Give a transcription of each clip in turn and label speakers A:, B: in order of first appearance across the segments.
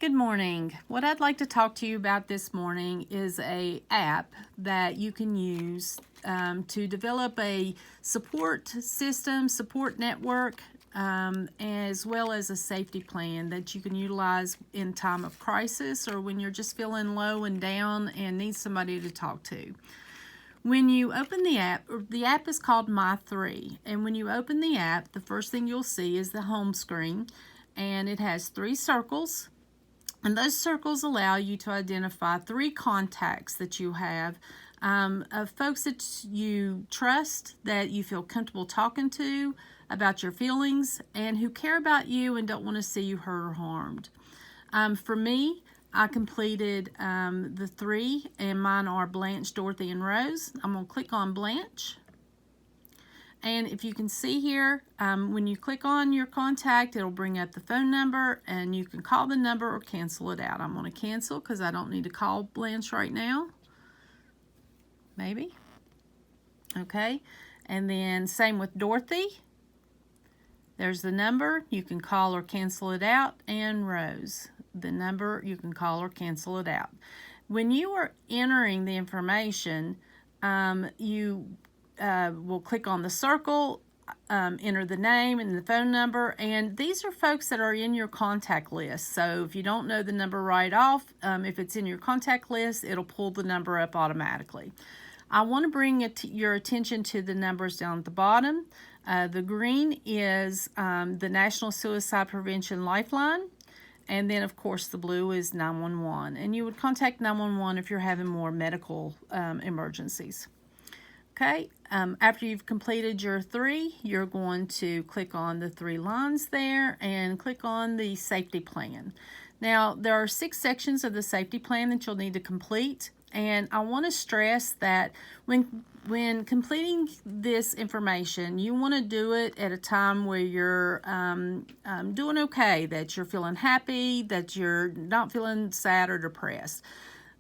A: Good morning. What I'd like to talk to you about this morning is a app that you can use to develop a support system, support network, as well as a safety plan that you can utilize in time of crisis or when you're just feeling low and down and need somebody to talk to. When you open the app is called MY3, and when you open the app, the first thing you'll see is the home screen, and it has 3 circles. And those circles allow you to identify 3 contacts that you have of folks that you trust, that you feel comfortable talking to about your feelings, and who care about you and don't want to see you hurt or harmed. For me, I completed the 3, and mine are Blanche, Dorothy, and Rose. I'm going to click on Blanche. And if you can see here, when you click on your contact, it'll bring up the phone number, and you can call the number or cancel it out. I'm going to cancel because I don't need to call Blanche right now. Maybe. Okay. And then same with Dorothy. There's the number. You can call or cancel it out. And Rose, the number, you can call or cancel it out. When you are entering the information, you we'll click on the circle, enter the name and the phone number, and these are folks that are in your contact list. So if you don't know the number right off, if it's in your contact list, it'll pull the number up automatically. I want to bring your attention to the numbers down at the bottom. The green is the National Suicide Prevention Lifeline, and then of course the blue is 911, and you would contact 911 if you're having more medical emergencies. Okay, after you've completed your 3, you're going to click on the 3 lines there and click on the safety plan. Now, there are 6 sections of the safety plan that you'll need to complete, and I want to stress that when completing this information, you want to do it at a time where you're doing okay, that you're feeling happy, that you're not feeling sad or depressed.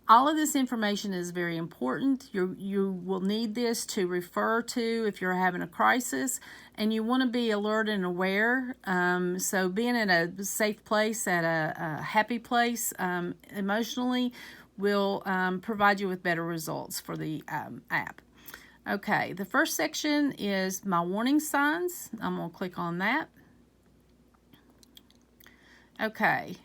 A: All of this information is very important. You will need this to refer to if you're having a crisis, and you want to be alert and aware. So being in a safe place, at a happy place emotionally, will provide you with better results for the app. Okay, the first section is my warning signs. I'm going to click on that. Okay,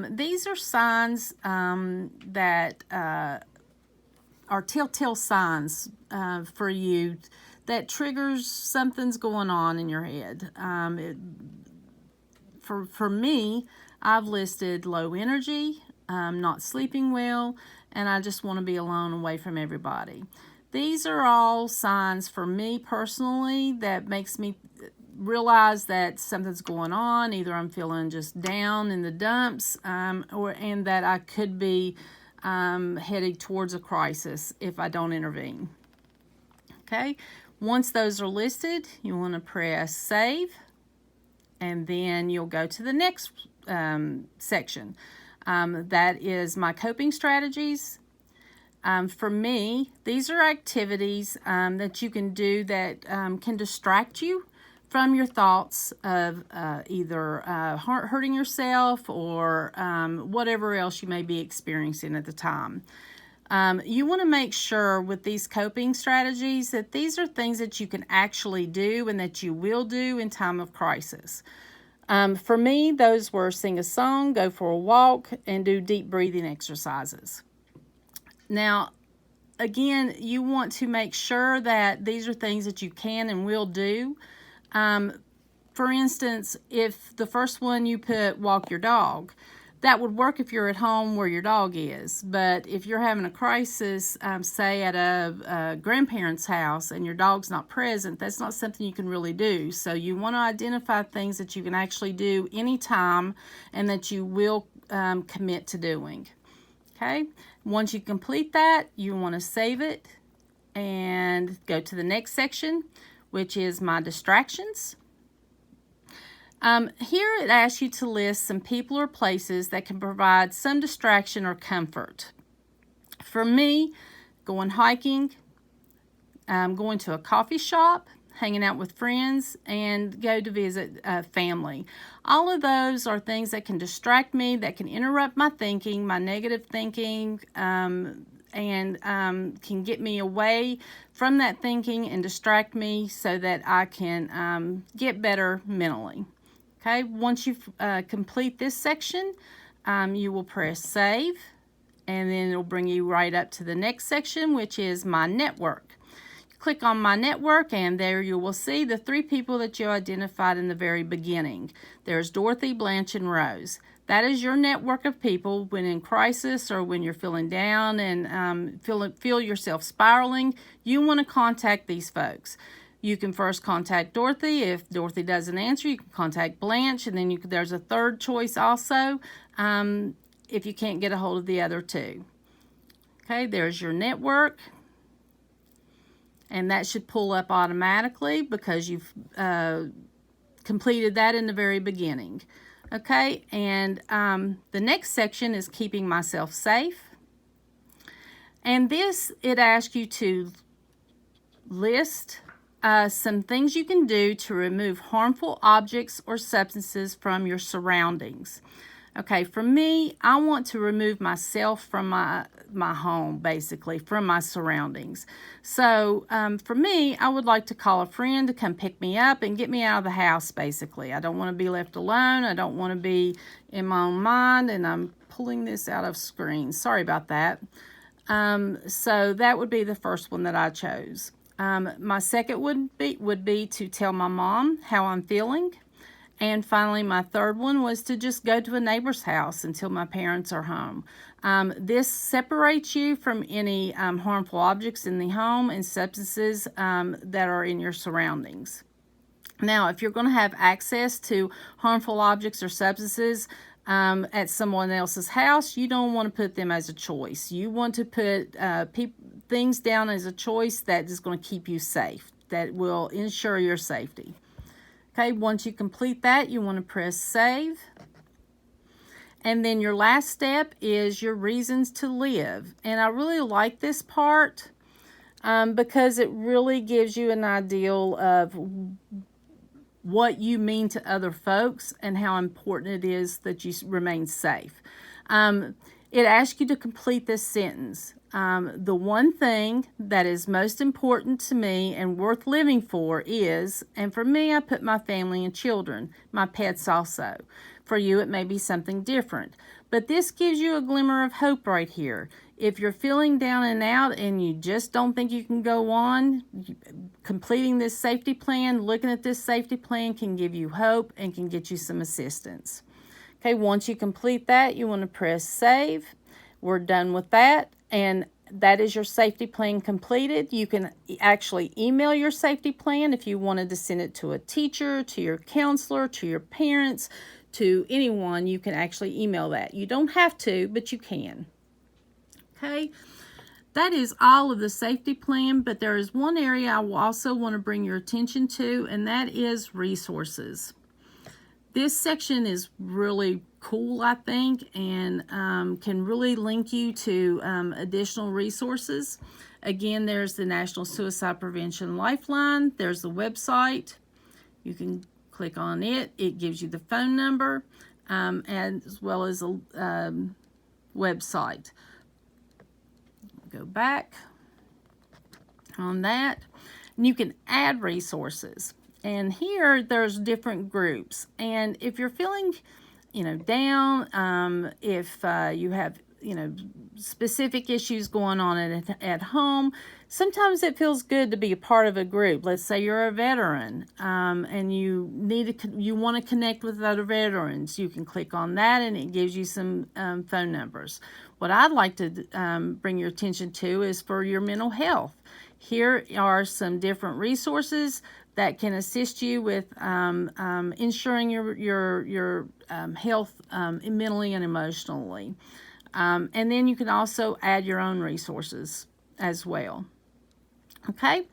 A: these are signs that are telltale signs for you that triggers something's going on in your head. For me, I've listed low energy, not sleeping well, and I just want to be alone, away from everybody. These are all signs for me personally that makes me realize that something's going on. Either I'm feeling just down in the dumps, and that I could be heading towards a crisis if I don't intervene. Okay, once those are listed, you want to press save, and then you'll go to the next section. That is my coping strategies. For me, these are activities that you can do that can distract you from your thoughts of either hurting yourself or whatever else you may be experiencing at the time. You want to make sure with these coping strategies that these are things that you can actually do and that you will do in time of crisis. For me, those were sing a song, go for a walk, and do deep breathing exercises. Now, again, you want to make sure that these are things that you can and will do. For instance, if the first one you put walk your dog, that would work if you're at home where your dog is. But if you're having a crisis, say at a grandparent's house and your dog's not present, that's not something you can really do. So you want to identify things that you can actually do anytime and that you will commit to doing. Okay, once you complete that, you want to save it and go to the next section, which is my distractions. Here it asks you to list some people or places that can provide some distraction or comfort. For me, going hiking, going to a coffee shop, hanging out with friends, and go to visit family. All of those are things that can distract me, that can interrupt my thinking, my negative thinking, and can get me away from that thinking and distract me so that I can get better mentally. Okay, once you complete this section, you will press save, and then it'll bring you right up to the next section, which is my network. Click on my network, and there you will see the 3 people that you identified in the very beginning. There's Dorothy, Blanche, and Rose. That is your network of people when in crisis or when you're feeling down and feel yourself spiraling. You want to contact these folks. You can first contact Dorothy. If Dorothy doesn't answer, you can contact Blanche, and then there's a third choice also if you can't get a hold of the other 2. Okay, there's your network, and that should pull up automatically because you've completed that in the very beginning. Okay, and the next section is keeping myself safe. And this, it asks you to list some things you can do to remove harmful objects or substances from your surroundings. Okay, for me, I want to remove myself from my home, basically, from my surroundings. So for me, I would like to call a friend to come pick me up and get me out of the house, basically. I don't want to be left alone. I don't want to be in my own mind, and I'm pulling this out of screen. Sorry about that. So that would be the first one that I chose. My second would be to tell my mom how I'm feeling. And finally, my third one was to just go to a neighbor's house until my parents are home. This separates you from any harmful objects in the home and substances that are in your surroundings. Now, if you're going to have access to harmful objects or substances at someone else's house, you don't want to put them as a choice. You want to put things down as a choice that is going to keep you safe, that will ensure your safety. Okay, once you complete that, you want to press save. And then your last step is your reasons to live. And I really like this part because it really gives you an idea of what you mean to other folks and how important it is that you remain safe. It asks you to complete this sentence. The one thing that is most important to me and worth living for is, and for me, I put my family and children, my pets also. For you, it may be something different. But this gives you a glimmer of hope right here. If you're feeling down and out and you just don't think you can go on, completing this safety plan, looking at this safety plan can give you hope and can get you some assistance. Okay, once you complete that, you want to press save. We're done with that, and that is your safety plan completed. You can actually email your safety plan if you wanted to send it to a teacher, to your counselor, to your parents, to anyone. You can actually email that. You don't have to, but you can. Okay, that is all of the safety plan, but there is one area I will also want to bring your attention to, and that is resources. This section is really cool, I think, and can really link you to additional resources. Again, there's the National Suicide Prevention Lifeline. There's the website. You can click on it. It gives you the phone number as well as a website. Go back on that. And you can add resources. And here there's different groups. And if you're feeling, down, if you have, specific issues going on at home, sometimes it feels good to be a part of a group. Let's say you're a veteran and you want to connect with other veterans. You can click on that and it gives you some phone numbers. What I'd like to bring your attention to is for your mental health. Here are some different resources that can assist you with ensuring your health mentally and emotionally. And then you can also add your own resources as well. Okay,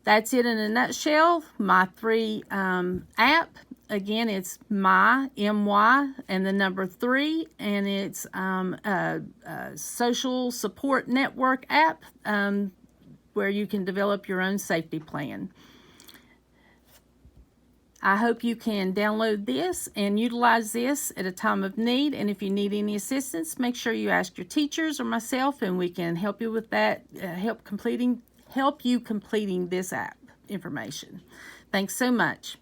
A: that's it in a nutshell. MY3 app. Again, it's MY and the number 3, and it's a social support network app where you can develop your own safety plan. I hope you can download this and utilize this at a time of need. And if you need any assistance, make sure you ask your teachers or myself, and we can help you with that, help you completing this app information. Thanks so much.